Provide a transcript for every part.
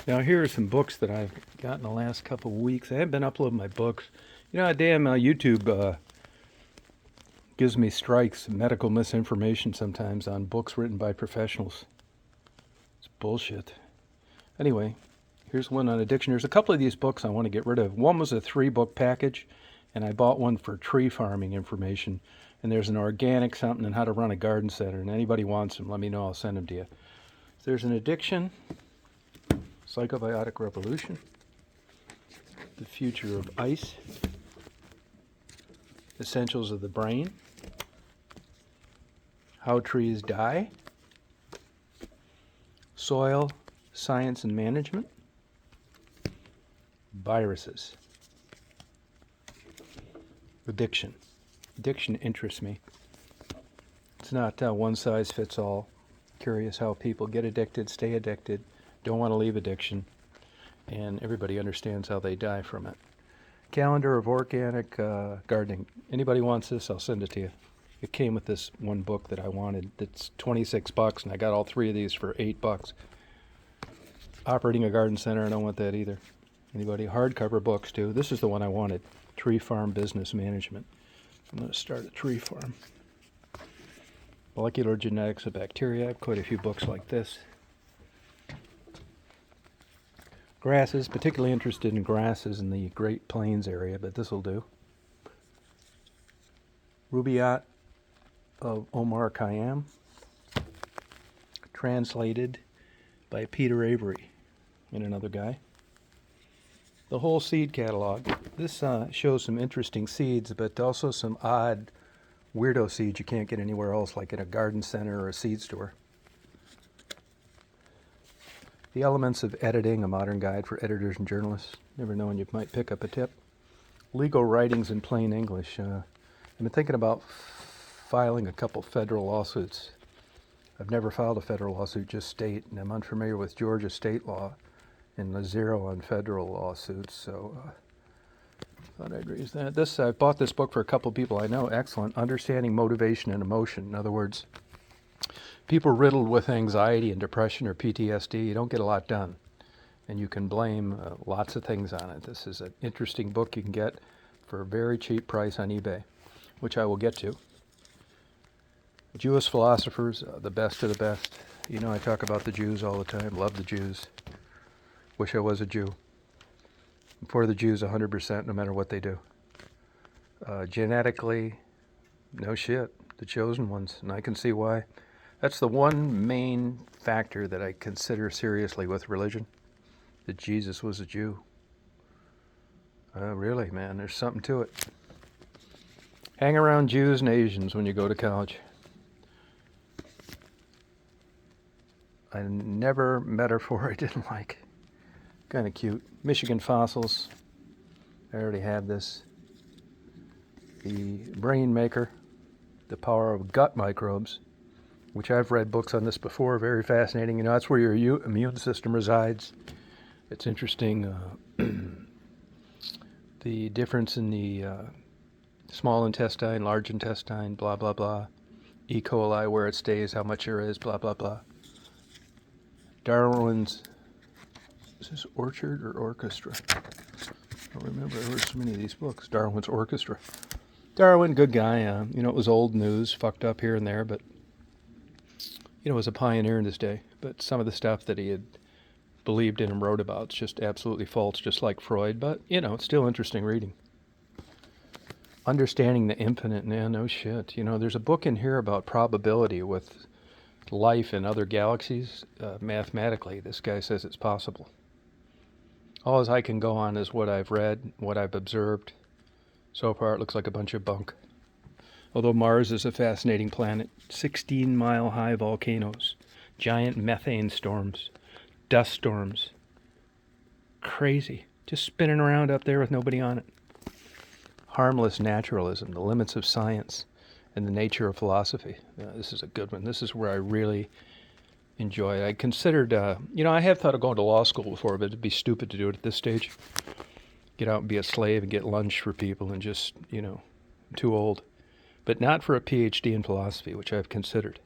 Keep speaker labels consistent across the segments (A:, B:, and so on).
A: Now, here are some books that I've got in the last couple of weeks. I haven't been uploading my books. You know, damn YouTube gives me strikes, medical misinformation sometimes on books written by professionals. It's bullshit. Anyway, here's one on addiction. There's a couple of these books I want to get rid of. One was a 3-book package, and I bought one for tree farming information. And there's an organic something and how to run a garden center. And anybody wants them, let me know. I'll send them to you. There's an addiction, psychobiotic revolution, the future of ice, essentials of the brain, how trees die, soil, science and management, viruses, addiction. Addiction interests me. It's not one size fits all. Curious how people get addicted, stay addicted, don't want to leave addiction, and everybody understands how they die from it. Calendar of organic gardening. Anybody wants this, I'll send it to you. It came with this one book that I wanted that's $26, and I got all 3 of these for $8. Operating a garden center, I don't want that either. Anybody? Hardcover books too. This is the one I wanted. Tree Farm Business Management. I'm going to start a tree farm. Molecular Genetics of Bacteria. I have quite a few books like this. Grasses, particularly interested in grasses in the Great Plains area, but this will do. Rubaiyat of Omar Khayyam, translated by Peter Avery and another guy. The whole seed catalog. This shows some interesting seeds, but also some odd, weirdo seeds you can't get anywhere else, like in a garden center or a seed store. The Elements of Editing, a modern guide for editors and journalists. Never know when you might pick up a tip. Legal writings in plain English. I've been thinking about filing a couple federal lawsuits. I've never filed a federal lawsuit, just state, and I'm unfamiliar with Georgia state law and the zero on federal lawsuits, so thought I'd raise that. I bought this book for a couple people I know. Excellent. Understanding Motivation and Emotion. In other words, people riddled with anxiety and depression or PTSD, you don't get a lot done. And you can blame lots of things on it. This is an interesting book you can get for a very cheap price on eBay, which I will get to. Jewish philosophers, the best of the best. You know, I talk about the Jews all the time. Love the Jews. Wish I was a Jew. I'm for the Jews 100%, no matter what they do. Genetically, no shit. The chosen ones, and I can see why. That's the one main factor that I consider seriously with religion, that Jesus was a Jew. Really, man, there's something to it. Hang around Jews and Asians when you go to college. I never met her for I didn't like. Kind of cute. Michigan Fossils. I already have this. The Brain Maker, The Power of Gut Microbes, which I've read books on this before. Very fascinating. You know, that's where your immune system resides. It's interesting. The difference in the small intestine, large intestine, blah, blah, blah. E. coli, where it stays, how much there is, blah, blah, blah. Darwin's, is this Orchard or Orchestra? I don't remember. I read so many of these books. Darwin's Orchestra. Darwin, good guy. You know, it was old news, fucked up here and there, but, you know, was a pioneer in his day. But some of the stuff that he had believed in and wrote about is just absolutely false, just like Freud. But, you know, it's still interesting reading. Understanding the Infinite. Man, no shit. You know, there's a book in here about probability with life in other galaxies. Mathematically, this guy says it's possible. All I can go on is what I've read, what I've observed. So far, it looks like a bunch of bunk. Although Mars is a fascinating planet. 16-mile-high volcanoes, giant methane storms, dust storms. Crazy. Just spinning around up there with nobody on it. Harmless naturalism, the limits of science, and the nature of philosophy. This is a good one. This is where I really enjoy it. I considered, you know, I have thought of going to law school before, but it'd be stupid to do it at this stage. Get out and be a slave and get lunch for people and just, you know, I'm too old. But not for a PhD in philosophy, which I've considered.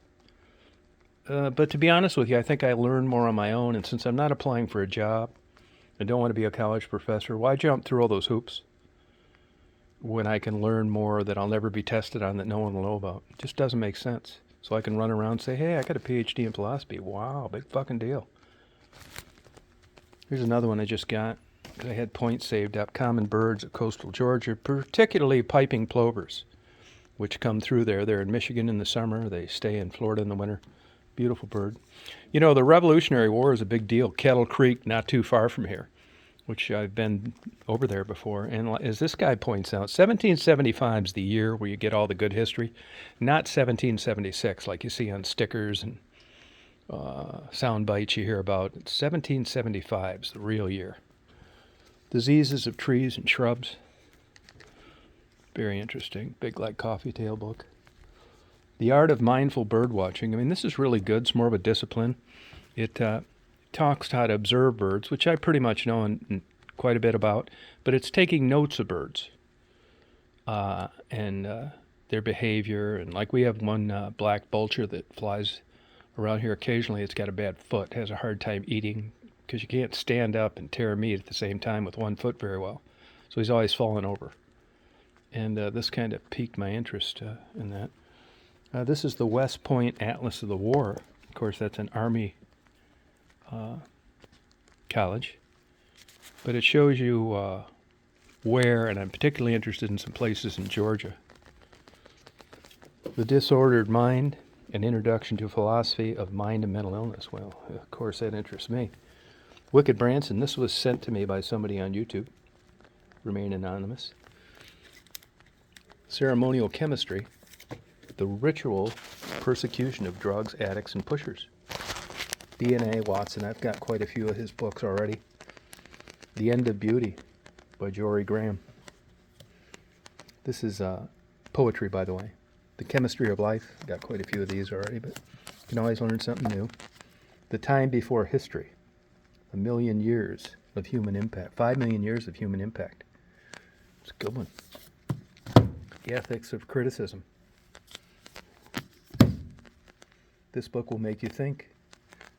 A: But to be honest with you, I think I learn more on my own. And since I'm not applying for a job, I don't want to be a college professor. Why jump through all those hoops when I can learn more that I'll never be tested on that no one will know about? It just doesn't make sense. So I can run around and say, hey, I got a PhD in philosophy. Wow, big fucking deal. Here's another one I just got. I had points saved up. Common birds of coastal Georgia, particularly piping plovers, which come through there. They're in Michigan in the summer. They stay in Florida in the winter. Beautiful bird. You know, the Revolutionary War is a big deal. Kettle Creek, not too far from here, which I've been over there before. And as this guy points out, 1775 is the year where you get all the good history, not 1776 like you see on stickers and sound bites you hear about. 1775 is the real year. Diseases of trees and shrubs. Very interesting. Big like coffee tale book. The Art of Mindful Bird Watching. I mean, this is really good. It's more of a discipline. It talks how to observe birds, which I pretty much know and quite a bit about, but it's taking notes of birds and their behavior. And like we have one black vulture that flies around here occasionally. It's got a bad foot, has a hard time eating because you can't stand up and tear meat at the same time with one foot very well. So he's always falling over. And this kind of piqued my interest in that. This is the West Point Atlas of the War. Of course, that's an Army college. But it shows you where, and I'm particularly interested in some places in Georgia. The Disordered Mind, an Introduction to Philosophy of Mind and Mental Illness. Well, of course, that interests me. Wicked Branson, this was sent to me by somebody on YouTube. Remain anonymous. Ceremonial Chemistry, the Ritual Persecution of Drugs, Addicts, and Pushers. B.N.A. Watson, I've got quite a few of his books already. The End of Beauty by Jory Graham. This is poetry, by the way. The Chemistry of Life, I've got quite a few of these already, but you can always learn something new. The Time Before History, 1 million years of human impact, 5 million years of human impact. It's a good one. The Ethics of Criticism. This book will make you think.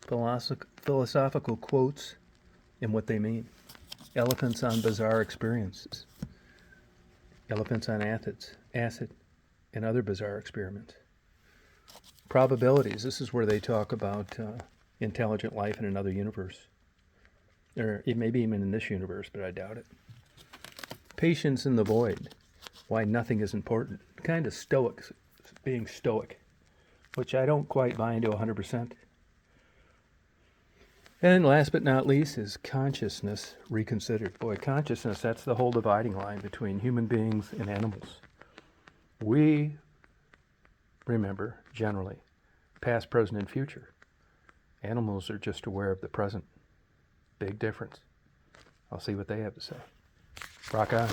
A: Philosophical quotes and what they mean. Elephants on Bizarre Experiences. Elephants on Acid, and other bizarre experiments. Probabilities. This is where they talk about intelligent life in another universe. Or it may be even in this universe, but I doubt it. Patience in the Void. Why nothing is important. Kind of stoic, being stoic, which I don't quite buy into 100%. And last but not least is Consciousness Reconsidered. Boy, consciousness, that's the whole dividing line between human beings and animals. We remember, generally, past, present, and future. Animals are just aware of the present. Big difference. I'll see what they have to say. Rock on.